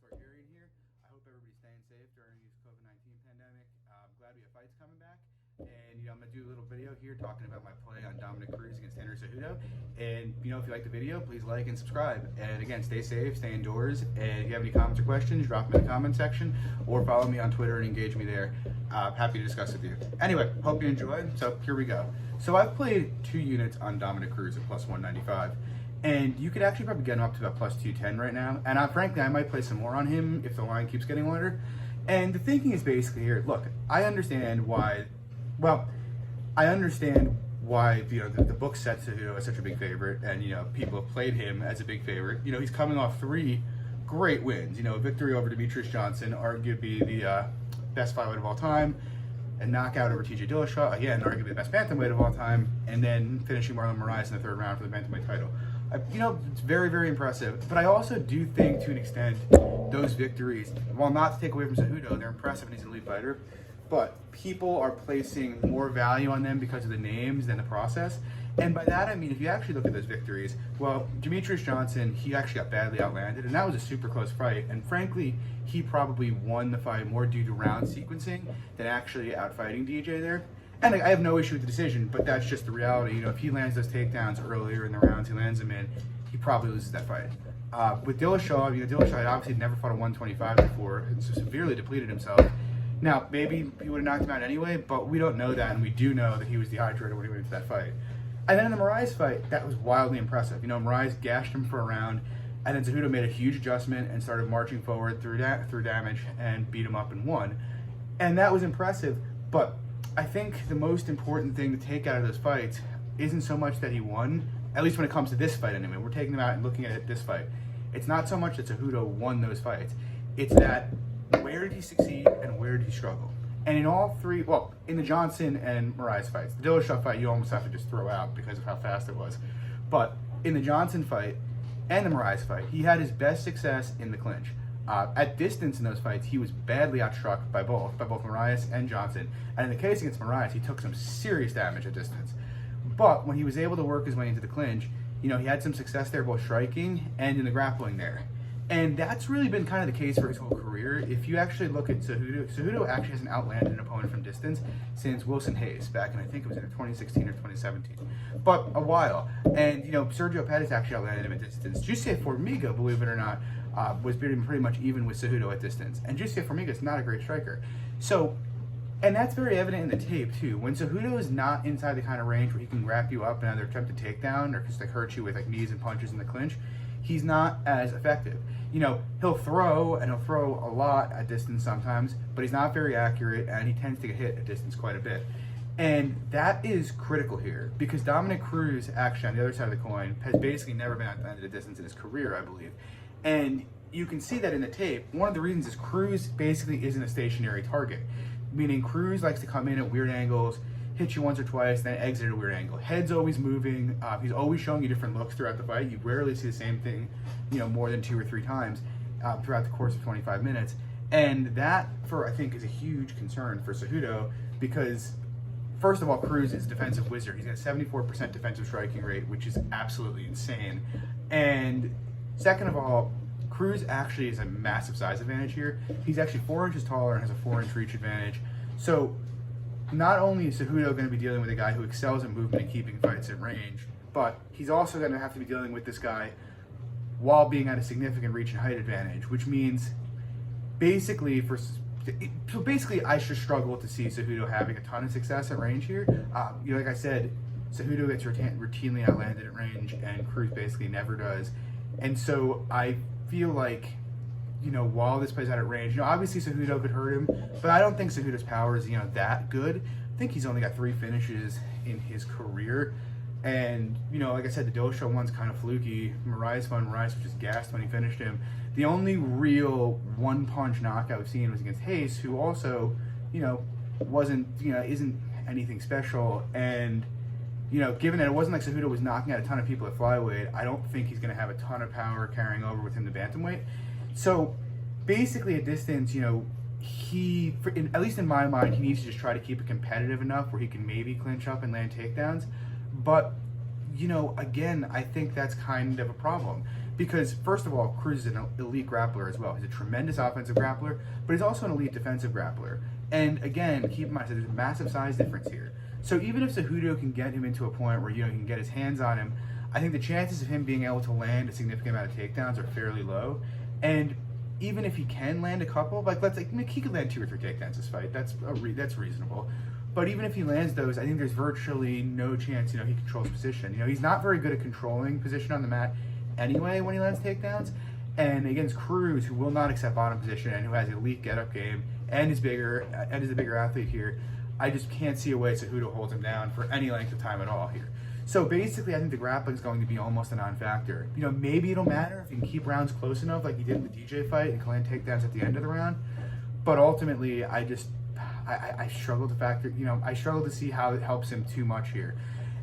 authoritarian here. I hope everybody's staying safe during this COVID-19 pandemic. I'm glad we have fights coming back. And, I'm going to do a little video here talking about my play on Dominick Cruz against Henry Cejudo. And, if you like the video, please like and subscribe. And again, stay safe, stay indoors. And if you have any comments or questions, drop them in the comment section or follow me on Twitter and engage me there. Happy to discuss with you. Anyway, hope you enjoyed. So here we go. So I've played 2 units on Dominick Cruz at plus 195. And you could actually probably get him up to about plus 210 right now. And frankly, I might play some more on him if the line keeps getting wider. And the thinking is basically here, look, I understand why the book sets Cejudo as such a big favorite, and people have played him as a big favorite. He's coming off 3 great wins. Victory over Demetrius Johnson, arguably the best flyweight of all time, a knockout over TJ Dillashaw, again arguably the best bantamweight of all time, and then finishing Marlon Moraes in the 3rd round for the bantamweight title. It's very, very impressive. But I also do think, to an extent, those victories, while not to take away from Cejudo, they're impressive and he's an elite fighter, but people are placing more value on them because of the names than the process. And by that I mean, if you actually look at those victories, well, Demetrius Johnson, he actually got badly outlanded, and that was a super close fight. And frankly, he probably won the fight more due to round sequencing than actually outfighting DJ there. And I have no issue with the decision, but that's just the reality. If he lands those takedowns earlier in the rounds he lands them in, he probably loses that fight. With Dillashaw, Dillashaw had obviously never fought a 125 before, and so severely depleted himself. Now, maybe he would have knocked him out anyway, but we don't know that, and we do know that he was dehydrated when he went into that fight. And then in the Moraes fight, that was wildly impressive. Moraes gashed him for a round, and then Cejudo made a huge adjustment and started marching forward through damage and beat him up and won. And that was impressive, but I think the most important thing to take out of those fights isn't so much that he won, at least when it comes to this fight anyway. We're taking them out and looking at this fight. It's not so much that Cejudo won those fights. It's that where did he succeed and where did he struggle? And in all 3, well, in the Johnson and Moraes fights, the Dillashaw fight you almost have to just throw out because of how fast it was. But in the Johnson fight and the Moraes fight, he had his best success in the clinch. At distance in those fights, he was badly outstruck by both Moraes and Johnson. And in the case against Moraes, he took some serious damage at distance. But when he was able to work his way into the clinch, he had some success there, both striking and in the grappling there. And that's really been kind of the case for his whole career. If you actually look at Cejudo actually hasn't outlanded an opponent from distance since Wilson Hayes back in, I think it was either 2016 or 2017. But a while. And, Sergio Pettis actually outlanded him at distance. Jussier Formiga, believe it or not, was pretty much even with Cejudo at distance. And Jussier Formiga is not a great striker. So, and that's very evident in the tape, too. When Cejudo is not inside the kind of range where he can wrap you up and either attempt a takedown or just hurt you with knees and punches in the clinch, he's not as effective. He'll throw, and he'll throw a lot at distance sometimes, but he's not very accurate, and he tends to get hit at distance quite a bit. And that is critical here, because Dominick Cruz, actually, on the other side of the coin, has basically never been outlanded at distance in his career, I believe. And you can see that in the tape. One of the reasons is Cruz basically isn't a stationary target, meaning Cruz likes to come in at weird angles, hit you once or twice, then exit at a weird angle. Head's always moving. He's always showing you different looks throughout the fight. You rarely see the same thing, more than 2 or 3 times throughout the course of 25 minutes. And that, I think, is a huge concern for Cejudo because, first of all, Cruz is a defensive wizard. He's got a 74% defensive striking rate, which is absolutely insane. And second of all, Cruz actually has a massive size advantage here. He's actually 4 inches taller and has a 4-inch reach advantage. So not only is Cejudo going to be dealing with a guy who excels in movement and keeping fights at range, but he's also going to have to be dealing with this guy while being at a significant reach and height advantage, which means basically I should struggle to see Cejudo having a ton of success at range here. Like I said, Cejudo gets routinely outlanded at range, and Cruz basically never does. And so I feel like, while this plays out at range, obviously Cejudo could hurt him, but I don't think Cejudo's power is, that good. I think he's only got 3 finishes in his career. And, like I said, the Dillashaw one's kind of fluky. Moraes was just gassed when he finished him. The only real one-punch knockout we've seen was against Hayes, who also, isn't anything special. And, given that it wasn't like Cejudo was knocking out a ton of people at flyweight, I don't think he's going to have a ton of power carrying over with him to bantamweight. So basically at distance, at least in my mind, he needs to just try to keep it competitive enough where he can maybe clinch up and land takedowns. But, again, I think that's kind of a problem Because, first of all, Cruz is an elite grappler as well. He's a tremendous offensive grappler, but he's also an elite defensive grappler. And again, keep in mind, there's a massive size difference here. So even if Cejudo can get him into a point where, he can get his hands on him, I think the chances of him being able to land a significant amount of takedowns are fairly low. And even if he can land a couple, he could land 2 or 3 takedowns this fight. That's reasonable. But even if he lands those, I think there's virtually no chance, he controls position. He's not very good at controlling position on the mat anyway when he lands takedowns. And against Cruz, who will not accept bottom position and who has an elite get-up game and is a bigger athlete here, I just can't see a way Cejudo holds him down for any length of time at all here. So basically, I think the grappling is going to be almost a non-factor. Maybe it'll matter if you can keep rounds close enough, like he did in the DJ fight, and can land takedowns at the end of the round. But ultimately, I struggle to factor. I struggle to see how it helps him too much here.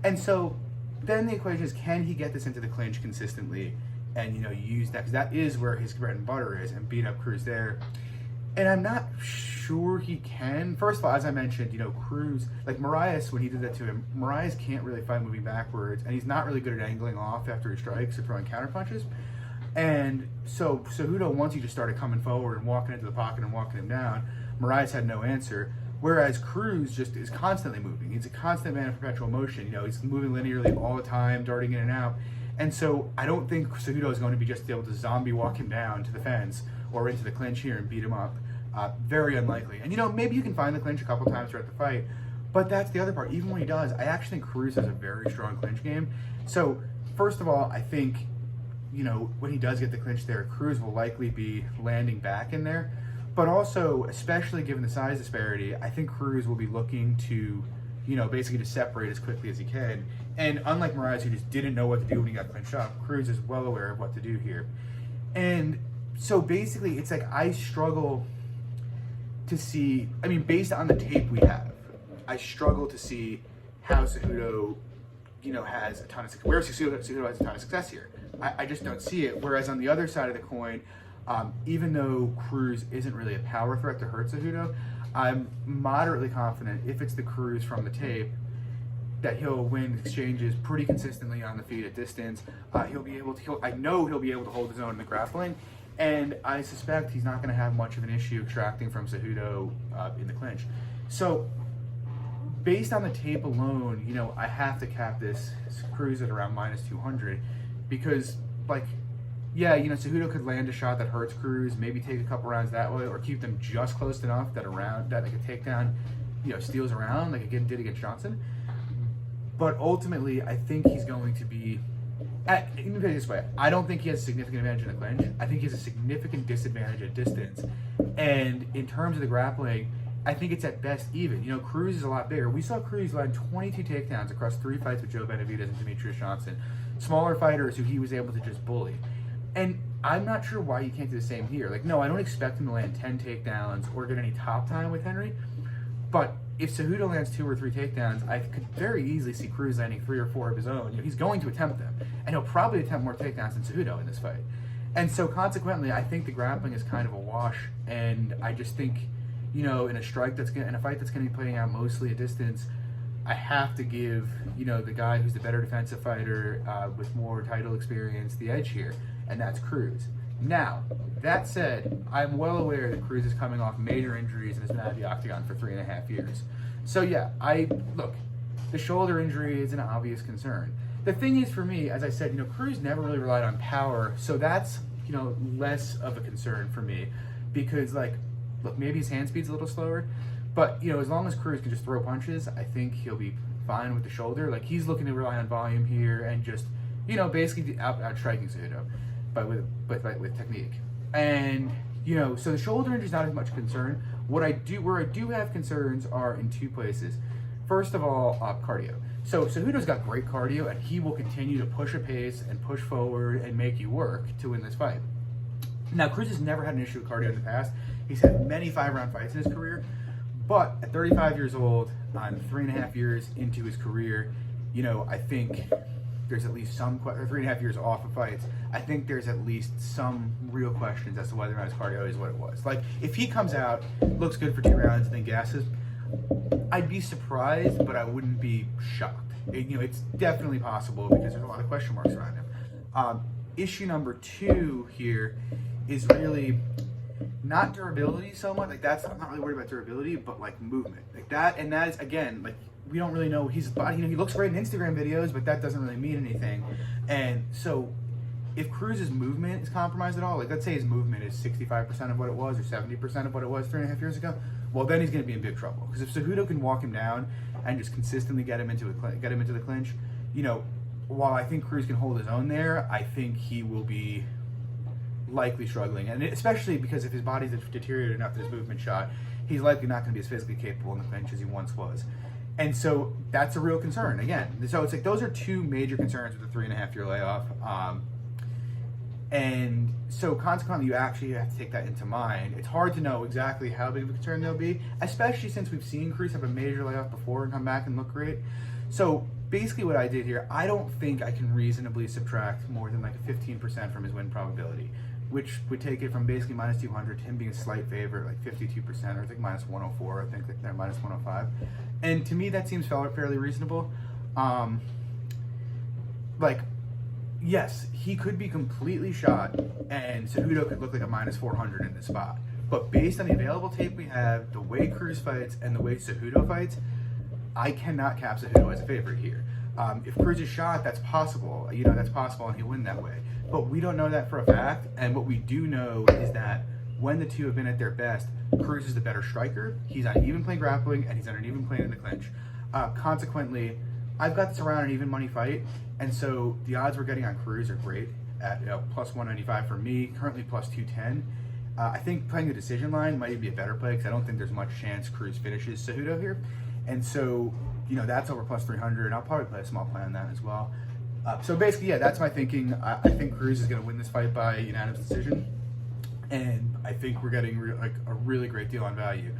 And so then the equation is, can he get this into the clinch consistently, and use that, because that is where his bread and butter is, and beat up Cruz there. And I'm not sure he can. First of all, as I mentioned, Cruz, like Moraes, when he did that to him, Moraes can't really fight moving backwards, and he's not really good at angling off after he strikes or throwing counter punches. And so Cejudo, once he just started coming forward and walking into the pocket and walking him down, Moraes had no answer. Whereas Cruz just is constantly moving. He's a constant man of perpetual motion. He's moving linearly all the time, darting in and out. And so I don't think Cejudo is going to be just able to zombie walk him down to the fence or into the clinch here and beat him up. Very unlikely. And maybe you can find the clinch a couple times throughout the fight, but that's the other part. Even when he does, I actually think Cruz has a very strong clinch game. So first of all, I think, when he does get the clinch there, Cruz will likely be landing back in there. But also, especially given the size disparity, I think Cruz will be looking to, basically to separate as quickly as he can. And unlike Moraes, who just didn't know what to do when he got clinched up, Cruz is well aware of what to do here. And so basically, it's like I struggle to see, based on the tape we have, I struggle to see how Cejudo, has a ton of success. Where Cejudo has a ton of success here. I just don't see it. Whereas on the other side of the coin, even though Cruz isn't really a power threat to hurt Cejudo, I'm moderately confident, if it's the Cruz from the tape, that he'll win exchanges pretty consistently on the feet at distance. I know he'll be able to hold his own in the grappling, and I suspect he's not going to have much of an issue extracting from Cejudo in the clinch. So, based on the tape alone, I have to cap this Cruz at around minus 200, because, Cejudo could land a shot that hurts Cruz, maybe take a couple rounds that way, or keep them just close enough that a takedown, steals around like it did against Johnson. But ultimately, I think he's going to be, let me put it this way, I don't think he has a significant advantage in the clinch. I think he has a significant disadvantage at distance. And in terms of the grappling, I think it's at best even. Cruz is a lot bigger. We saw Cruz land 22 takedowns across 3 fights with Joe Benavidez and Demetrius Johnson. Smaller fighters who he was able to just bully. And I'm not sure why you can't do the same here. No, I don't expect him to land 10 takedowns or get any top time with Henry. But if Cejudo lands 2 or 3 takedowns, I could very easily see Cruz landing 3 or 4 of his own. He's going to attempt them. And he'll probably attempt more takedowns than Cejudo in this fight. And so consequently, I think the grappling is kind of a wash. And I just think, in a fight that's going to be playing out mostly at distance, I have to give, the guy who's the better defensive fighter with more title experience the edge here, and that's Cruz. Now, that said, I'm well aware that Cruz is coming off major injuries and has been out of the octagon for 3.5 years. So yeah, the shoulder injury is an obvious concern. The thing is for me, as I said, Cruz never really relied on power, so that's, less of a concern for me, because maybe his hand speed's a little slower, but as long as Cruz can just throw punches, I think he'll be fine with the shoulder. He's looking to rely on volume here and just, basically out striking Cejudo, but with technique. And so the shoulder injury is not as much concern. Where I do have concerns are in 2 places. First of all, cardio. So Cejudo's got great cardio, and he will continue to push a pace and push forward and make you work to win this fight. Now, Cruz has never had an issue with cardio in the past. He's had many 5-round fights in his career, but at 35 years old, on 3.5 years into his career, I think there's at least some, 3.5 years off of fights, I think there's at least some real questions as to whether or not his cardio is what it was. If he comes out, looks good for 2 rounds, and then gasses, I'd be surprised, but I wouldn't be shocked. It's definitely possible because there's a lot of question marks around him. issue number 2 here is really not durability so much. Like I'm not really worried about durability, but like movement, like that. And that is, again, like we don't really know his body. You know, he looks great in Instagram videos, but that doesn't really mean anything. And so if Cruz's movement is compromised at all, like let's say his movement is 65% of what it was or 70% of what it was 3.5 years ago, well then he's going to be in big trouble. Because if Cejudo can walk him down and just consistently get him into the clinch, you know, while I think Cruz can hold his own there, I think he will be likely struggling, and especially because if his body's deteriorated enough that his movement shot, he's likely not going to be as physically capable in the clinch as he once was. And so that's a real concern again. So it's like those are 2 major concerns with the 3.5-year layoff. And so consequently, you actually have to take that into mind. It's hard to know exactly how big of a concern they'll be, especially since we've seen Cruz have a major layoff before and come back and look great. So basically what I did here, I don't think I can reasonably subtract more than like a 15% from his win probability, which would take it from basically minus 200 to him being a slight favorite, like 52%, or I think minus 104, I think they're minus 105. And to me, that seems fairly reasonable. Like, yes, he could be completely shot, and Cejudo could look like a minus 400 in this spot. But based on the available tape we have, the way Cruz fights, and the way Cejudo fights, I cannot cap Cejudo as a favorite here. If Cruz is shot, that's possible. You know, that's possible, and he'll win that way. But we don't know that for a fact, and what we do know is that when the 2 have been at their best, Cruz is the better striker. He's on even plane grappling, and he's on an even plane in the clinch. Consequently, I've got this around an even money fight, and so the odds we're getting on Cruz are great at plus 195 for me, currently plus 210. I think playing the decision line might be a better play because I don't think there's much chance Cruz finishes Cejudo here. And so, you know, that's over plus 300, and I'll probably play a small play on that as well. So basically, yeah, that's my thinking. I think Cruz is going to win this fight by unanimous decision, and I think we're getting a really great deal on value.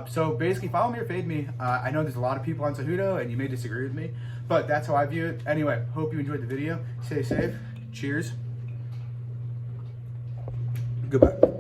So basically, follow me or fade me. I know there's a lot of people on Cejudo, and you may disagree with me, but that's how I view it. Anyway, hope you enjoyed the video. Stay safe. Cheers. Goodbye.